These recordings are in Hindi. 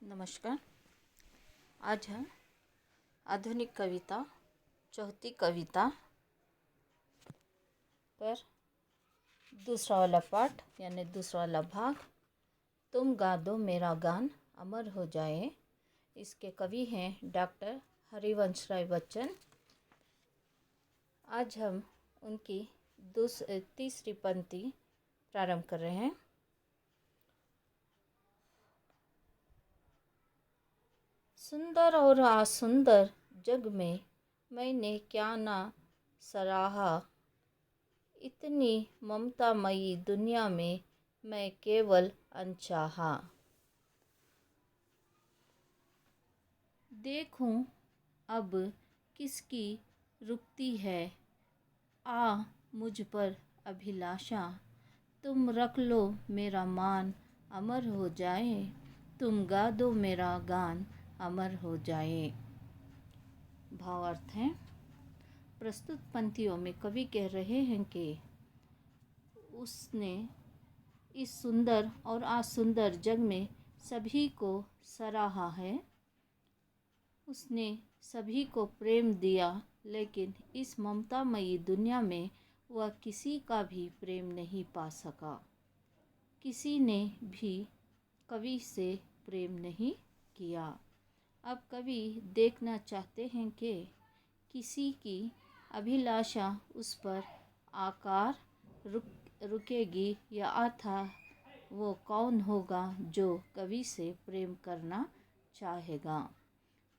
नमस्कार। आज हम आधुनिक कविता चौथी कविता पर दूसरा वाला पाठ यानी दूसरा वाला भाग, तुम गा दो मेरा गान अमर हो जाए। इसके कवि हैं डॉक्टर हरिवंश राय बच्चन। आज हम उनकी तीसरी पंक्ति प्रारंभ कर रहे हैं। सुंदर और असुंदर जग में मैंने क्या ना सराहा, इतनी ममतामयी दुनिया में मैं केवल अनचाहा। देखूं अब किसकी रुकती है आ मुझ पर अभिलाषा, तुम रख लो मेरा मान अमर हो जाए, तुम गा दो मेरा गान अमर हो जाए। भावार्थ है, प्रस्तुत पंक्तियों में कवि कह रहे हैं कि उसने इस सुंदर और असुंदर जग में सभी को सराहा है। उसने सभी को प्रेम दिया, लेकिन इस ममतामयी दुनिया में वह किसी का भी प्रेम नहीं पा सका। किसी ने भी कवि से प्रेम नहीं किया। अब कवि देखना चाहते हैं कि किसी की अभिलाषा उस पर आकार रुकेगी या अथवा वो कौन होगा जो कवि से प्रेम करना चाहेगा।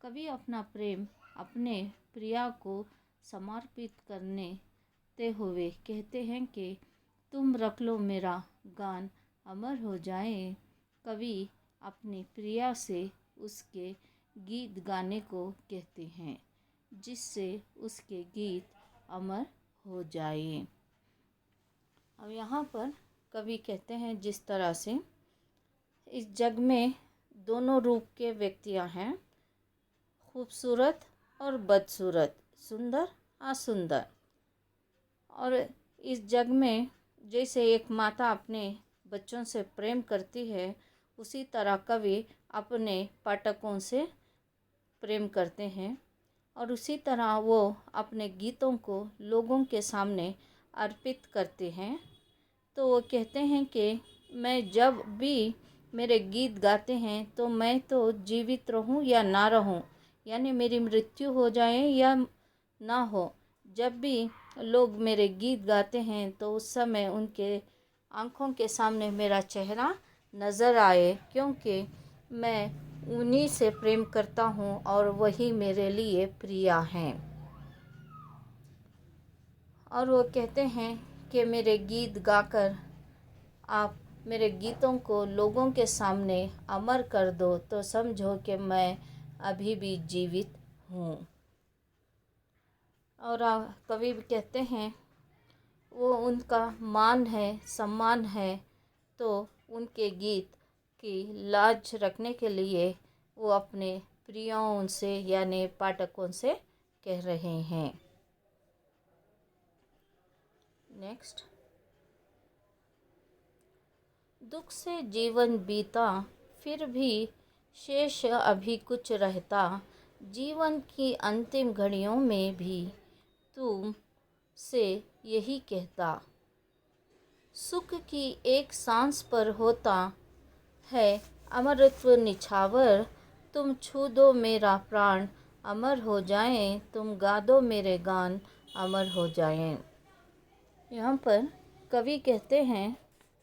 कवि अपना प्रेम अपने प्रिया को समर्पित करते हुए कहते हैं कि तुम रख लो मेरा गान अमर हो जाए। कवि अपनी प्रिया से उसके गीत गाने को कहते हैं, जिससे उसके गीत अमर हो जाए। अब यहाँ पर कवि कहते हैं, जिस तरह से इस जग में दोनों रूप के व्यक्तियाँ हैं, खूबसूरत और बदसूरत, सुंदर असुंदर। और इस जग में जैसे एक माता अपने बच्चों से प्रेम करती है, उसी तरह कवि अपने पाठकों से प्रेम करते हैं और उसी तरह वो अपने गीतों को लोगों के सामने अर्पित करते हैं। तो वो कहते हैं कि मैं जब भी मेरे गीत गाते हैं तो मैं तो जीवित रहूं या ना रहूं, यानी मेरी मृत्यु हो जाए या ना हो, जब भी लोग मेरे गीत गाते हैं तो उस समय उनके आँखों के सामने मेरा चेहरा नज़र आए, क्योंकि मैं उन्हीं से प्रेम करता हूँ और वही मेरे लिए प्रिया हैं। और वो कहते हैं कि मेरे गीत गाकर आप मेरे गीतों को लोगों के सामने अमर कर दो तो समझो कि मैं अभी भी जीवित हूँ। और कवि कहते हैं वो उनका मान है, सम्मान है, तो उनके गीत की लाज रखने के लिए वो अपने प्रियों से यानी पाठकों से कह रहे हैं। नेक्स्ट, दुख से जीवन बीता फिर भी शेष अभी कुछ रहता, जीवन की अंतिम घड़ियों में भी तुम से यही कहता, सुख की एक सांस पर होता है अमरत्व निछावर, तुम छू दो मेरा प्राण अमर हो जाएं, तुम गा दो मेरे गान अमर हो जाएं। यहाँ पर कवि कहते हैं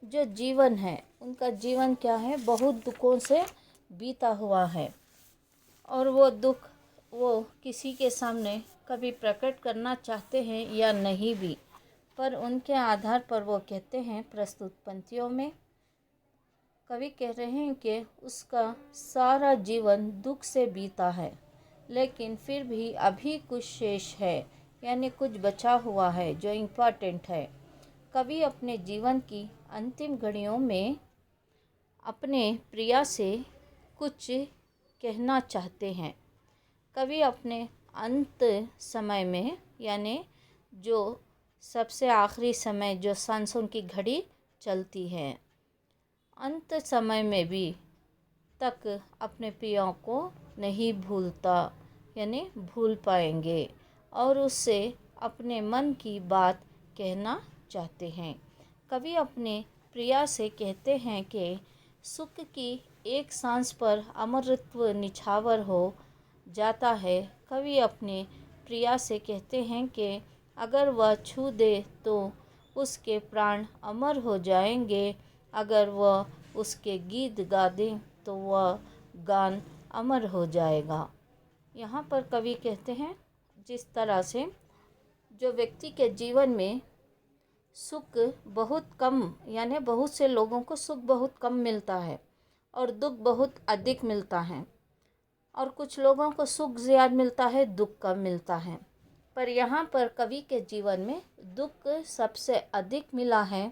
जो जीवन है, उनका जीवन क्या है, बहुत दुखों से बीता हुआ है और वो दुख वो किसी के सामने कभी प्रकट करना चाहते हैं या नहीं भी, पर उनके आधार पर वो कहते हैं प्रस्तुत पंक्तियों में कवि कह रहे हैं कि उसका सारा जीवन दुख से बीता है, लेकिन फिर भी अभी कुछ शेष है, यानी कुछ बचा हुआ है जो इम्पोर्टेंट है। कवि अपने जीवन की अंतिम घड़ियों में अपने प्रिया से कुछ कहना चाहते हैं। कवि अपने अंत समय में, यानी जो सबसे आखिरी समय जो सांसों की घड़ी चलती है, अंत समय में भी तक अपने प्रियों को नहीं भूलता, यानी भूल पाएंगे, और उससे अपने मन की बात कहना चाहते हैं। कवि अपने प्रिया से कहते हैं कि सुख की एक सांस पर अमरत्व निछावर हो जाता है। कवि अपने प्रिया से कहते हैं कि अगर वह छू दे तो उसके प्राण अमर हो जाएंगे, अगर वह उसके गीत गा दे तो वह गान अमर हो जाएगा। यहाँ पर कवि कहते हैं जिस तरह से जो व्यक्ति के जीवन में सुख बहुत कम, यानी बहुत से लोगों को सुख बहुत कम मिलता है और दुख बहुत अधिक मिलता है, और कुछ लोगों को सुख ज़्यादा मिलता है, दुख कम मिलता है। पर यहाँ पर कवि के जीवन में दुख सबसे अधिक मिला है,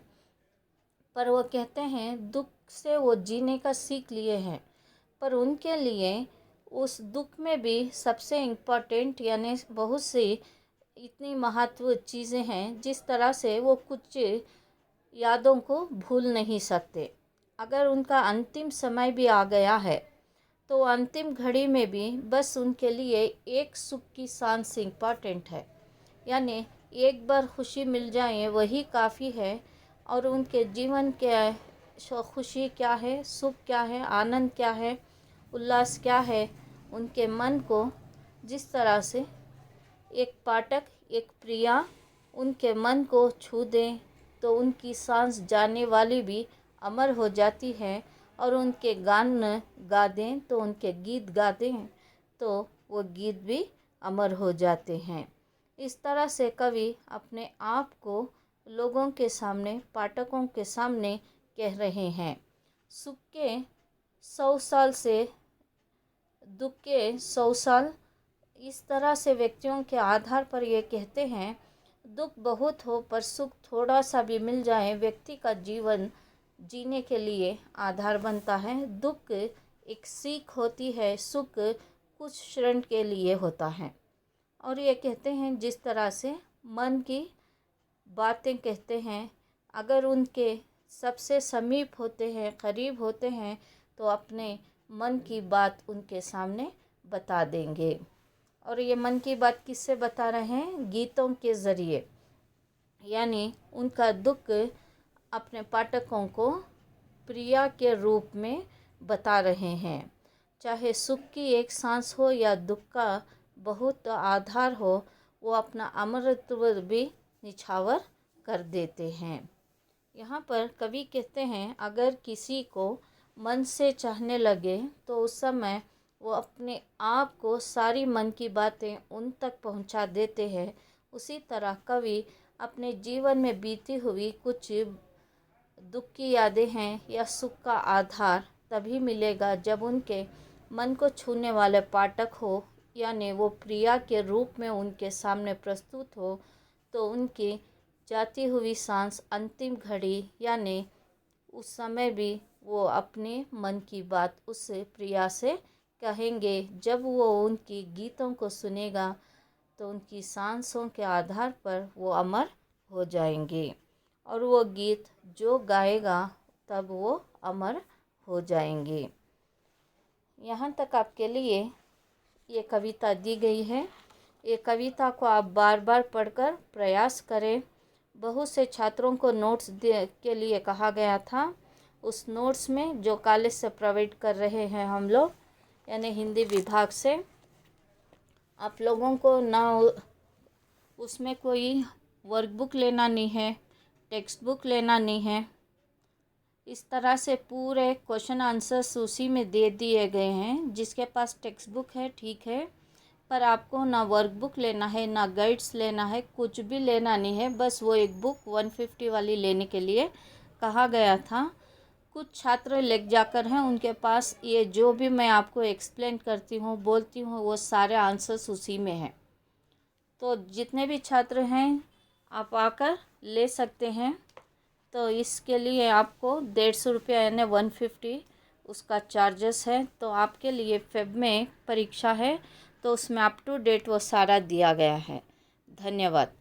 पर वो कहते हैं दुख से वो जीने का सीख लिए हैं, पर उनके लिए उस दुख में भी सबसे इम्पोर्टेंट, यानी बहुत सी इतनी महत्व चीज़ें हैं जिस तरह से वो कुछ यादों को भूल नहीं सकते। अगर उनका अंतिम समय भी आ गया है तो अंतिम घड़ी में भी बस उनके लिए एक सुख की सांस इम्पॉर्टेंट है, यानी एक बार खुशी मिल जाए वही काफ़ी है। और उनके जीवन के खुशी क्या है, सुख क्या है, आनंद क्या है, उल्लास क्या है, उनके मन को जिस तरह से एक पाठक, एक प्रिया उनके मन को छू दें तो उनकी सांस जाने वाली भी अमर हो जाती है, और उनके गान गा दें तो उनके गीत गा दें तो वो गीत भी अमर हो जाते हैं। इस तरह से कवि अपने आप को लोगों के सामने, पाठकों के सामने कह रहे हैं। सुख के 100 साल से दुख के 100 साल, इस तरह से व्यक्तियों के आधार पर ये कहते हैं दुख बहुत हो पर सुख थोड़ा सा भी मिल जाए व्यक्ति का जीवन जीने के लिए आधार बनता है। दुख एक सीख होती है, सुख कुछ क्षण के लिए होता है। और ये कहते हैं जिस तरह से मन की बातें कहते हैं, अगर उनके सबसे समीप होते हैं, करीब होते हैं तो अपने मन की बात उनके सामने बता देंगे। और ये मन की बात किससे बता रहे हैं? गीतों के ज़रिए, यानी उनका दुख अपने पाठकों को प्रिया के रूप में बता रहे हैं। चाहे सुख की एक सांस हो या दुख का बहुत आधार हो, वो अपना अमरत्व भी निछावर कर देते हैं। यहाँ पर कवि कहते हैं अगर किसी को मन से चाहने लगे तो उस समय वो अपने आप को सारी मन की बातें उन तक पहुँचा देते हैं। उसी तरह कवि अपने जीवन में बीती हुई कुछ दुख की यादें हैं या सुख का आधार तभी मिलेगा जब उनके मन को छूने वाले पाठक हो, यानी वो प्रिया के रूप में उनके सामने प्रस्तुत हो, तो उनकी जाती हुई सांस अंतिम घड़ी, यानी उस समय भी वो अपने मन की बात उस प्रिया से कहेंगे। जब वो उनकी गीतों को सुनेगा तो उनकी सांसों के आधार पर वो अमर हो जाएंगे, और वो गीत जो गाएगा तब वो अमर हो जाएंगे। यहाँ तक आपके लिए ये कविता दी गई है। ये कविता को आप बार बार पढ़कर प्रयास करें। बहुत से छात्रों को नोट्स के लिए कहा गया था। उस नोट्स में जो कॉलेज से प्रोवाइड कर रहे हैं हम लोग, यानी हिंदी विभाग से, आप लोगों को ना उसमें कोई वर्कबुक लेना नहीं है, टेक्स्ट बुक लेना नहीं है। इस तरह से पूरे क्वेश्चन आंसर्स उसी में दे दिए गए हैं। जिसके पास टेक्स्ट बुक है ठीक है, पर आपको ना वर्कबुक लेना है, ना गाइड्स लेना है, कुछ भी लेना नहीं है। बस वो एक बुक 150 वाली लेने के लिए कहा गया था। कुछ छात्र ले जाकर हैं, उनके पास ये जो भी मैं आपको एक्सप्लेन करती हूँ, बोलती हूँ, वो सारे आंसर्स उसी में हैं। तो जितने भी छात्र हैं आप आकर ले सकते हैं। तो इसके लिए आपको 150 रुपया, यानी 150 उसका चार्जेस है। तो आपके लिए फेब में परीक्षा है तो उसमें अप टू डेट वो सारा दिया गया है। धन्यवाद।